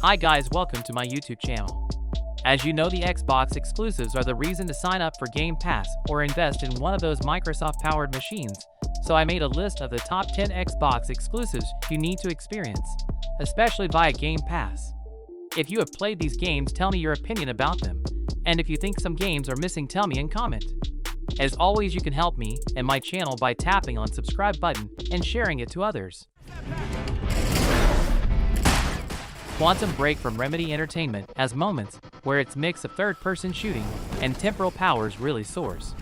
Hi guys, welcome to my YouTube channel. As you know, the Xbox exclusives are the reason to sign up for Game Pass or invest in one of those Microsoft-powered machines, so I made a list of the top 10 Xbox exclusives you need to experience, especially via Game Pass. If you have played these games, tell me your opinion about them, and if you think some games are missing, tell me in comment. As always, you can help me and my channel by tapping on subscribe button and sharing it to others. Quantum Break from Remedy Entertainment has moments where its mix of third-person shooting and temporal powers really soars.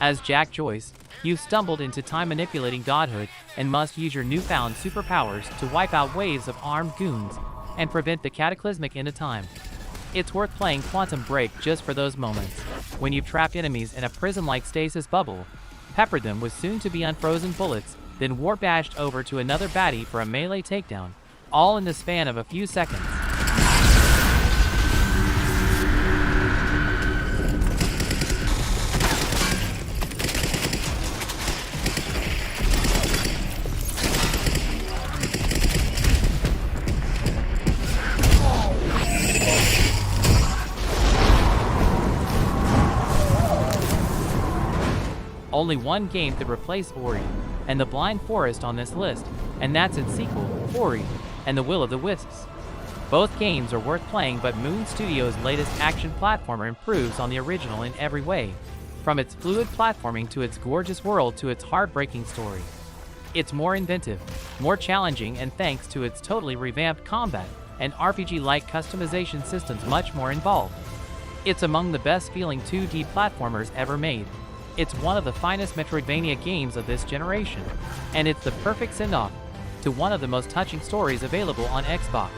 As Jack Joyce, you've stumbled into time-manipulating godhood and must use your newfound superpowers to wipe out waves of armed goons and prevent the cataclysmic end of time. It's worth playing Quantum Break just for those moments, when you've trapped enemies in a prison-like stasis bubble, peppered them with soon-to-be unfrozen bullets, then warp-dashed over to another baddie for a melee takedown, all in the span of a few seconds. Only one game could replace Ori and the Blind Forest on this list, and that's its sequel, Ori and the Will of the Wisps. Both games are worth playing, but Moon Studios' latest action platformer improves on the original in every way, from its fluid platforming to its gorgeous world to its heartbreaking story. It's more inventive, more challenging, and thanks to its totally revamped combat and RPG-like customization systems, much more involved. It's among the best-feeling 2D platformers ever made. It's one of the finest Metroidvania games of this generation, and it's the perfect send-off to one of the most touching stories available on Xbox.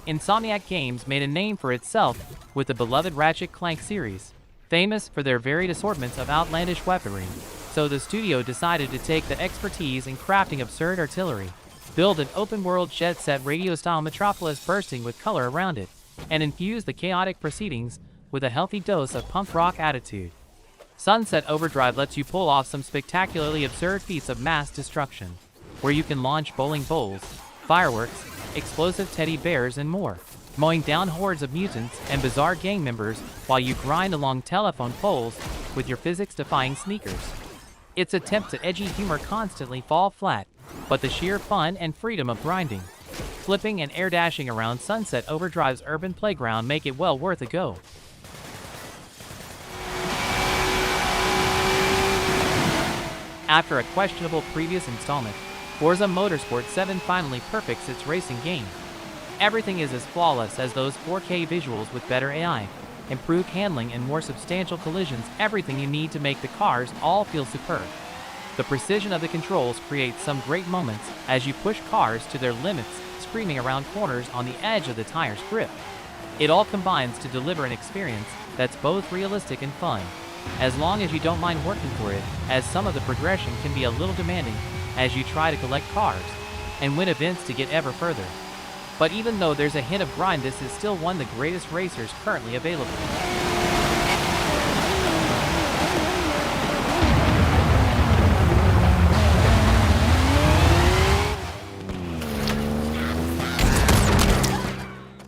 Insomniac Games made a name for itself with the beloved Ratchet & Clank series, famous for their varied assortments of outlandish weaponry, so the studio decided to take the expertise in crafting absurd artillery, build an open-world jet-set radio-style metropolis bursting with color around it, and infuse the chaotic proceedings with a healthy dose of punk rock attitude. Sunset Overdrive lets you pull off some spectacularly absurd feats of mass destruction, where you can launch bowling balls, fireworks, explosive teddy bears, and more, mowing down hordes of mutants and bizarre gang members while you grind along telephone poles with your physics-defying sneakers. Its attempts at edgy humor constantly fall flat, but the sheer fun and freedom of grinding, flipping, and air dashing around Sunset Overdrive's urban playground make it well worth a go. After a questionable previous installment, Forza Motorsport 7 finally perfects its racing game. Everything is as flawless as those 4K visuals with better AI, improved handling, and more substantial collisions, everything you need to make the cars all feel superb. The precision of the controls creates some great moments as you push cars to their limits, screaming around corners on the edge of the tire's grip. It all combines to deliver an experience that's both realistic and fun, as long as you don't mind working for it, as some of the progression can be a little demanding as you try to collect cars and win events to get ever further. But even though there's a hint of grind, this is still one of the greatest racers currently available.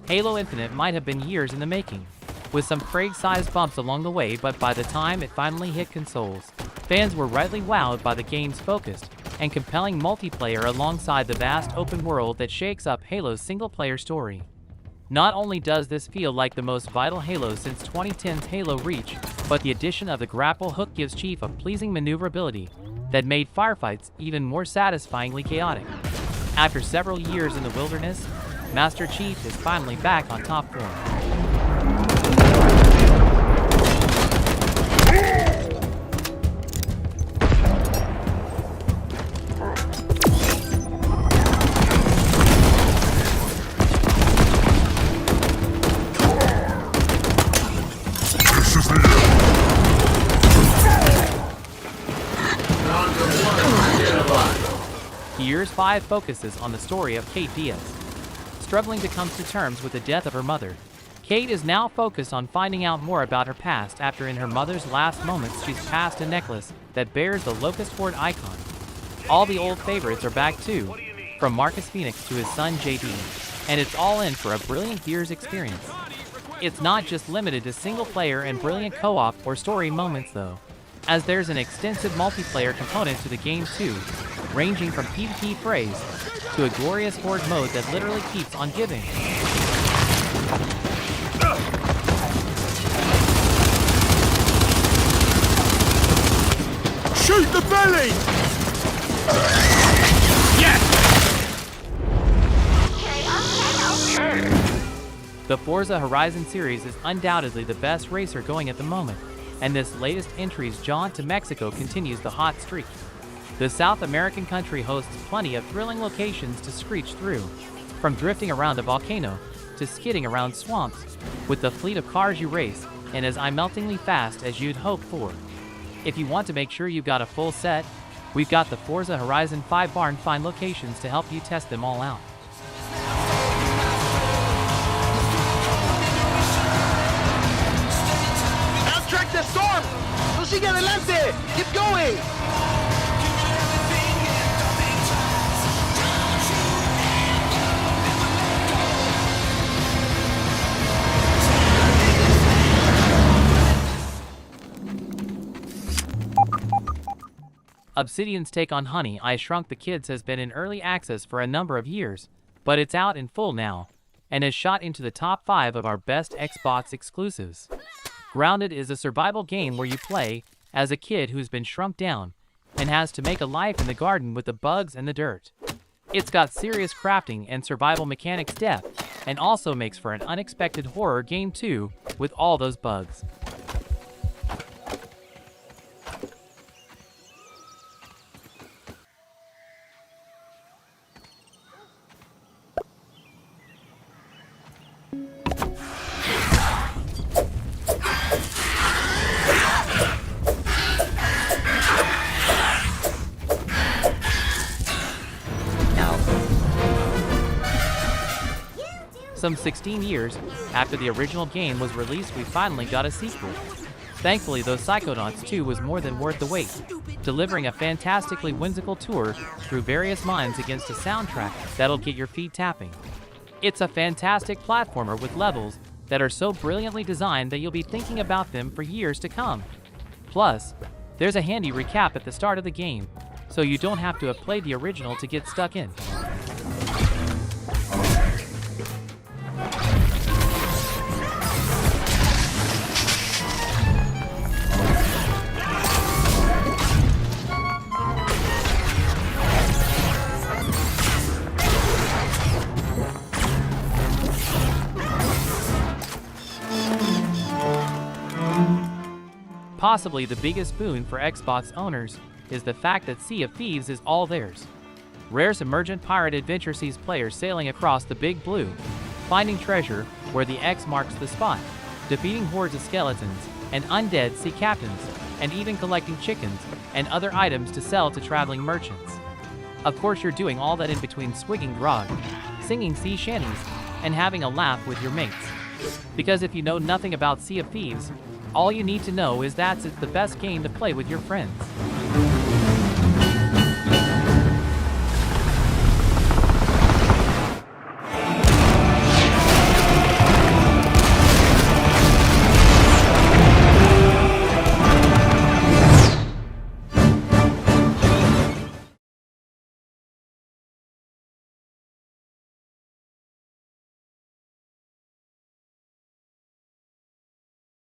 Halo Infinite might have been years in the making, with some Craig-sized bumps along the way, but by the time it finally hit consoles, fans were rightly wowed by the game's focused and compelling multiplayer alongside the vast open world that shakes up Halo's single-player story. Not only does this feel like the most vital Halo since 2010's Halo Reach, but the addition of the grapple hook gives Chief a pleasing maneuverability that made firefights even more satisfyingly chaotic. After several years in the wilderness, Master Chief is finally back on top form. Gears 5 focuses on the story of Kate Diaz. Struggling to come to terms with the death of her mother, Kate is now focused on finding out more about her past after in her mother's last moments she's passed a necklace that bears the Locust Horde icon. All the old favorites are back too, from Marcus Phoenix to his son JD, and it's all in for a brilliant Gears experience. It's not just limited to single player and brilliant co-op or story moments though, as there's an extensive multiplayer component to the game too, ranging from PvP frays to a glorious horde mode that literally keeps on giving. Shoot the belly! Yes! The Forza Horizon series is undoubtedly the best racer going at the moment, and this latest entry's jaunt to Mexico continues the hot streak. The South American country hosts plenty of thrilling locations to screech through, from drifting around a volcano to skidding around swamps, with the fleet of cars you race and as eye-meltingly fast as you'd hope for. If you want to make sure you've got a full set, we've got the Forza Horizon 5 barn find locations to help you test them all out. Outtrack the storm! No sigue adelante! Keep going! Obsidian's take on Honey, I Shrunk the Kids has been in early access for a number of years, but it's out in full now, and has shot into the top 5 of our best Xbox exclusives. Grounded is a survival game where you play as a kid who's been shrunk down and has to make a life in the garden with the bugs and the dirt. It's got serious crafting and survival mechanics depth, and also makes for an unexpected horror game too, with all those bugs. Some 16 years after the original game was released, we finally got a sequel. Thankfully, though, Psychonauts 2 was more than worth the wait, delivering a fantastically whimsical tour through various mines against a soundtrack that'll get your feet tapping. It's a fantastic platformer with levels that are so brilliantly designed that you'll be thinking about them for years to come. Plus, there's a handy recap at the start of the game, so you don't have to have played the original to get stuck in. Possibly the biggest boon for Xbox owners is the fact that Sea of Thieves is all theirs. Rare's emergent pirate adventure sees players sailing across the Big Blue, finding treasure where the X marks the spot, defeating hordes of skeletons and undead sea captains, and even collecting chickens and other items to sell to traveling merchants. Of course, you're doing all that in between swigging grog, singing sea shanties, and having a laugh with your mates. Because if you know nothing about Sea of Thieves, all you need to know is that it's the best game to play with your friends.